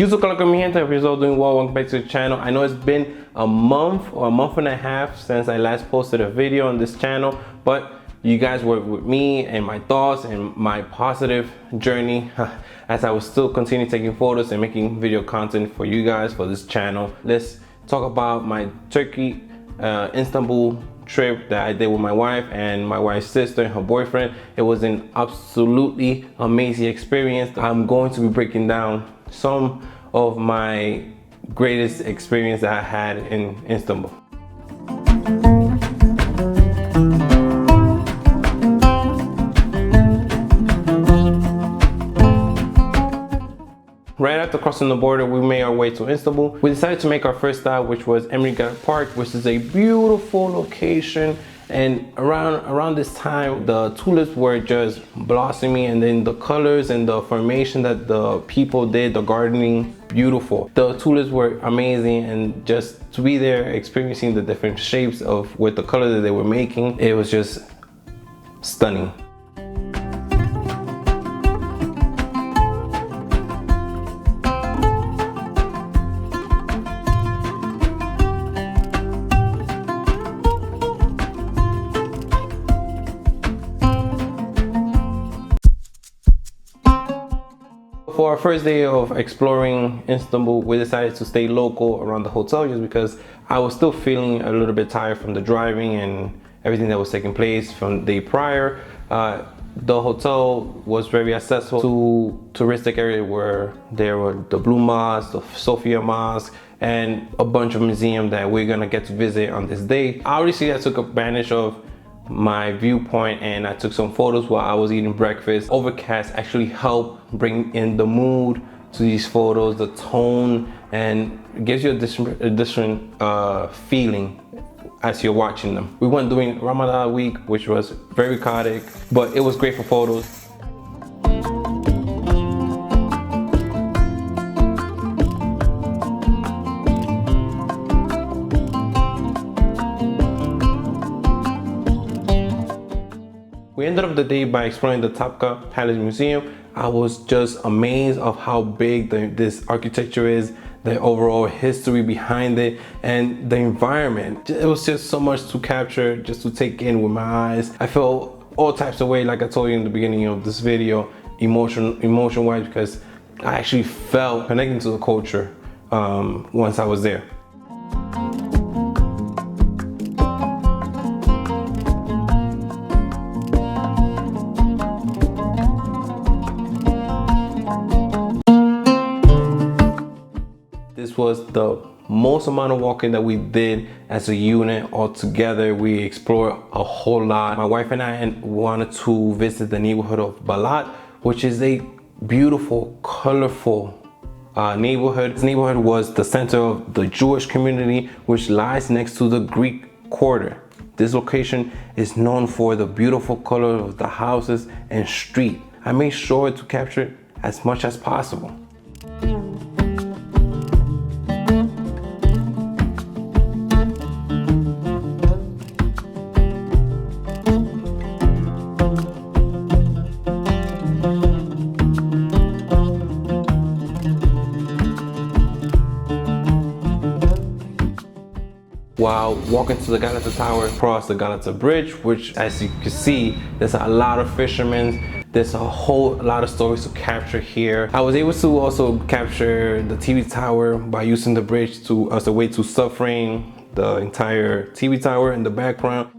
Mi gente, I hope you're all doing well. Welcome back to the channel. I know it's been a month or a month and a half since I last posted a video on this channel, but you guys were with me and my thoughts and my positive journey as I was still continue taking photos and making video content for you guys for this channel. Let's talk about my Turkey, Istanbul trip that I did with my wife and my wife's sister and her boyfriend. It was an absolutely amazing experience. I'm going to be breaking down some of my greatest experience that I had in Istanbul. Right after crossing the border, we made our way to Istanbul. We decided to make our first stop, which was Emigran Park, which is a beautiful location. And around this time, the tulips were just blossoming, and then the colors and the formation that the people did, the gardening, beautiful. The tulips were amazing, and just to be there, experiencing the different shapes of with the color that they were making, it was just stunning. For our first day of exploring Istanbul, we decided to stay local around the hotel just because I was still feeling a little bit tired from the driving and everything that was taking place from the day prior. The hotel was very accessible to touristic area where there were the Blue Mosque, the Sophia Mosque, and a bunch of museums that we're gonna get to visit on this day. Obviously, I took advantage of my viewpoint and I took some photos while I was eating breakfast. Overcast actually helped bring in the mood to these photos, the tone, and it gives you a different feeling as you're watching them. We went during Ramadan week, which was very chaotic, but it was great for photos. We ended up the day by exploring the Topkapi Palace Museum. I was just amazed of how big this architecture is, the overall history behind it, and the environment. It was just so much to capture, just to take in with my eyes. I felt all types of way, like I told you in the beginning of this video, emotion-wise, because I actually felt connecting to the culture once I was there. This was the most amount of walking that we did as a unit all together. We explored a whole lot. My wife and I wanted to visit the neighborhood of Balat, which is a beautiful, colorful neighborhood. This neighborhood was the center of the Jewish community, which lies next to the Greek quarter. This location is known for the beautiful color of the houses and street. I made sure to capture it as much as possible. While walking to the Galata Tower, across the Galata Bridge, which as you can see, there's a lot of fishermen. There's a whole lot of stories to capture here. I was able to also capture the TV tower by using the bridge as a way to subframe the entire TV tower in the background.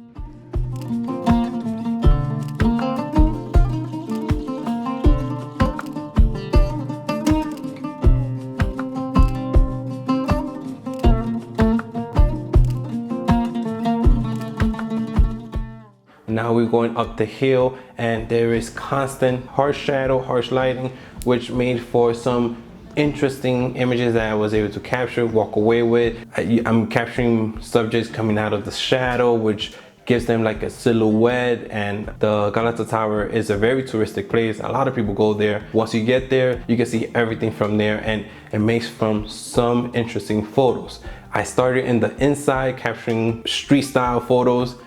Now we're going up the hill and there is constant harsh shadow, harsh lighting, which made for some interesting images that I was able to capture, walk away with. I'm capturing subjects coming out of the shadow, which gives them like a silhouette. And the Galata Tower is a very touristic place. A lot of people go there. Once you get there, you can see everything from there, and it makes from some interesting photos. I started in the inside, capturing street style photos,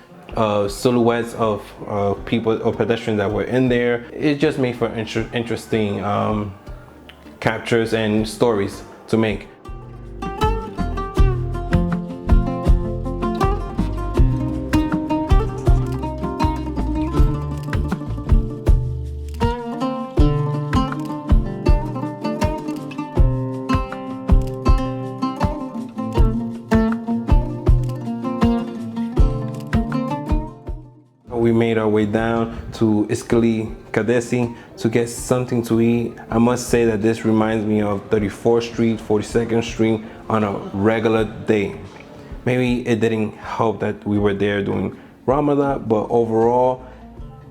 silhouettes of people or pedestrians that were in there. It just made for interesting captures and stories to make. We made our way down to Istiklal Caddesi to get something to eat. I must say that this reminds me of 34th Street, 42nd Street on a regular day. Maybe it didn't help that we were there doing Ramadan, but overall,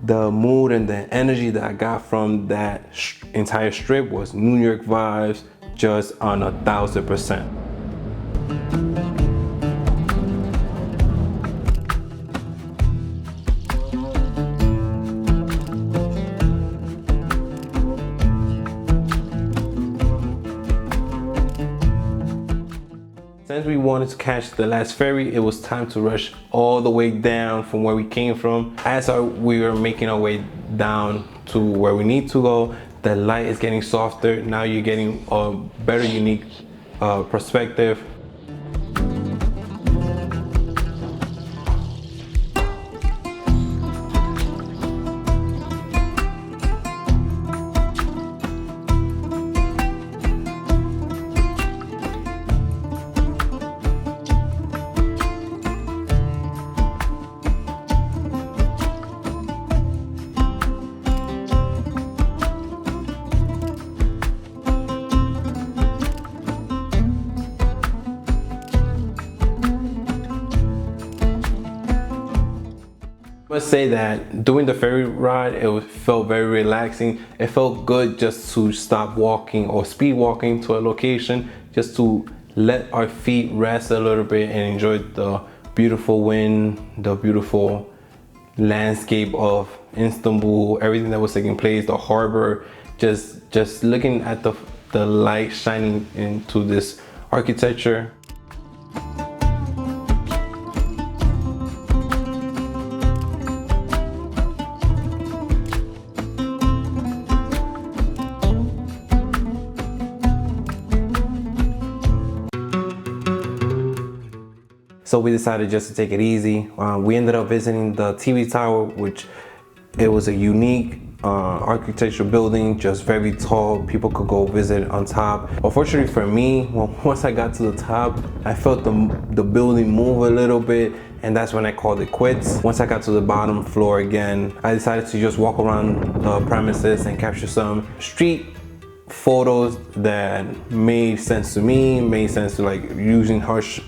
the mood and the energy that I got from that entire strip was New York vibes, just on 1000%. Since we wanted to catch the last ferry, it was time to rush all the way down from where we came from. As we were making our way down to where we need to go, the light is getting softer. Now you're getting a better, unique perspective. I must say that doing the ferry ride, felt very relaxing. It felt good just to stop walking or speed walking to a location, just to let our feet rest a little bit and enjoy the beautiful wind, the beautiful landscape of Istanbul, everything that was taking place, the harbor, just looking at the light shining into this architecture. So we decided just to take it easy. We ended up visiting the TV Tower, which it was a unique architectural building, just very tall. People could go visit on top. Unfortunately for me, once I got to the top, I felt the building move a little bit, and that's when I called it quits. Once I got to the bottom floor again, I decided to just walk around the premises and capture some street photos that made sense to me, made sense to like using harsh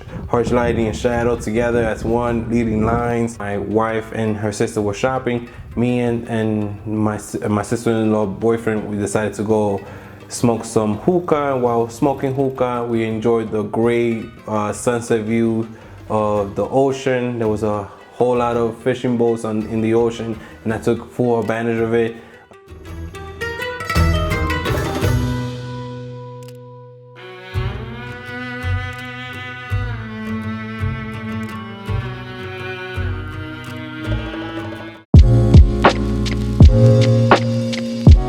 lighting and shadow together as one leading lines. My wife and her sister were shopping. Me and my sister-in-law boyfriend, we decided to go smoke some hookah. While smoking hookah, we enjoyed the great sunset view of the ocean. There was a whole lot of fishing boats in the ocean, and I took full advantage of it.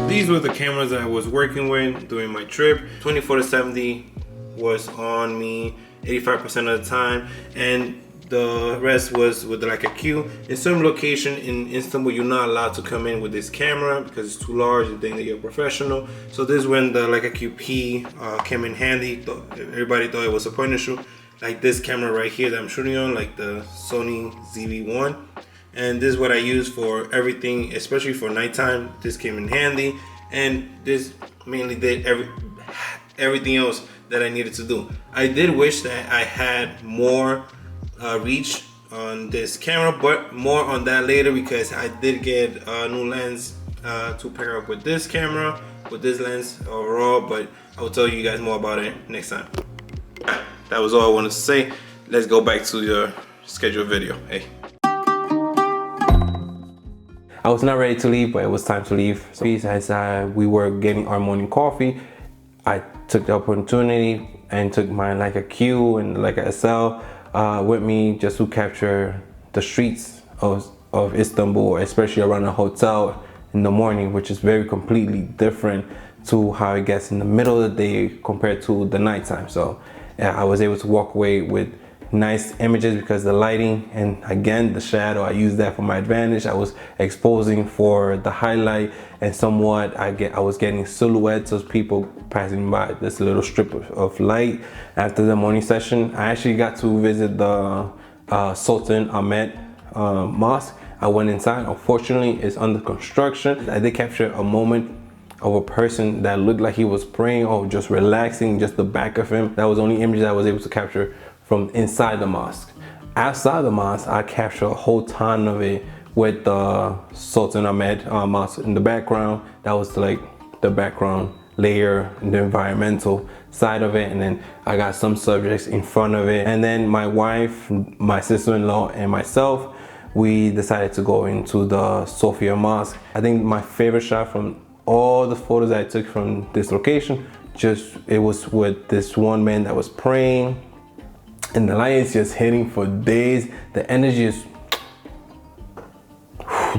These were the cameras that I was working with during my trip. 24-70 was on me 85% of the time, and the rest was with the Leica Q. In some location in Istanbul, you're not allowed to come in with this camera because it's too large. You think that you're a professional. So this is when the Leica QP came in handy. Everybody thought it was a point and shoot, like this camera right here that I'm shooting on, like the Sony ZV-1. And this is what I use for everything, especially for nighttime. This came in handy, and this mainly did everything else that I needed to do. I did wish that I had more reach on this camera, but more on that later, because I did get a new lens to pair up with this camera, with this lens overall, but I will tell you guys more about it next time. That was all I wanted to say. Let's go back to your scheduled video. Hey. I was not ready to leave, but it was time to leave. So as we were getting our morning coffee, I took the opportunity and took my Leica Q and Leica SL with me just to capture the streets of Istanbul, especially around the hotel in the morning, which is very completely different to how it gets in the middle of the day compared to the nighttime. So I was able to walk away with nice images because the lighting and again the shadow, I used that for my advantage. I was exposing for the highlight, and somewhat I was getting silhouettes of people passing by this little strip of light. After the morning session, I actually got to visit the Sultan Ammet Mosque. I went inside. Unfortunately, it's under construction. I did capture a moment of a person that looked like he was praying or just relaxing, just the back of him. That was the only image that I was able to capture from inside the mosque. Outside the mosque, I captured a whole ton of it with the Sultan Ahmed Mosque in the background. That was like the background layer, the environmental side of it, and then I got some subjects in front of it. And then my wife, my sister-in-law, and myself, we decided to go into the Sophia Mosque. I think my favorite shot from all the photos I took from this location, it was with this one man that was praying, and the light is just hitting for days. The energy is,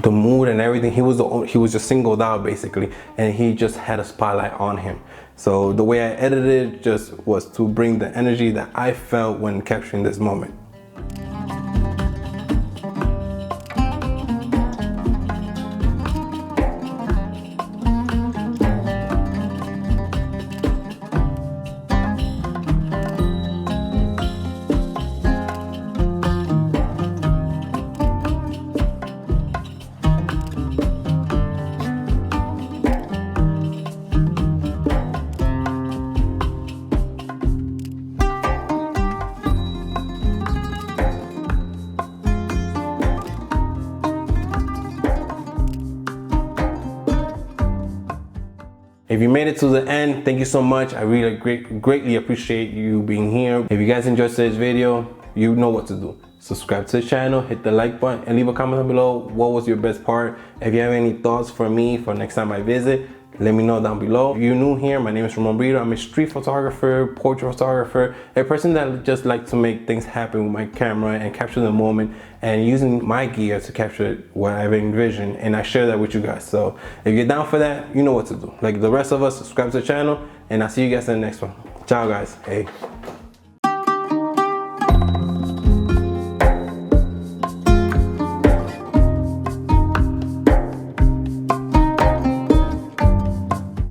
the mood and everything. He was just singled out basically, and he just had a spotlight on him. So the way I edited it just was to bring the energy that I felt when capturing this moment. If you made it to the end, thank you so much. I really greatly appreciate you being here. If you guys enjoyed today's video, you know what to do. Subscribe to the channel, hit the like button, and leave a comment down below. What was your best part? If you have any thoughts for me for next time I visit, let me know down below. If you're new here, my name is Ramon Brito. I'm a street photographer, portrait photographer, a person that just likes to make things happen with my camera and capture the moment and using my gear to capture what I've envisioned, and I share that with you guys. So if you're down for that, you know what to do. Like the rest of us, subscribe to the channel, and I'll see you guys in the next one. Ciao guys. Hey.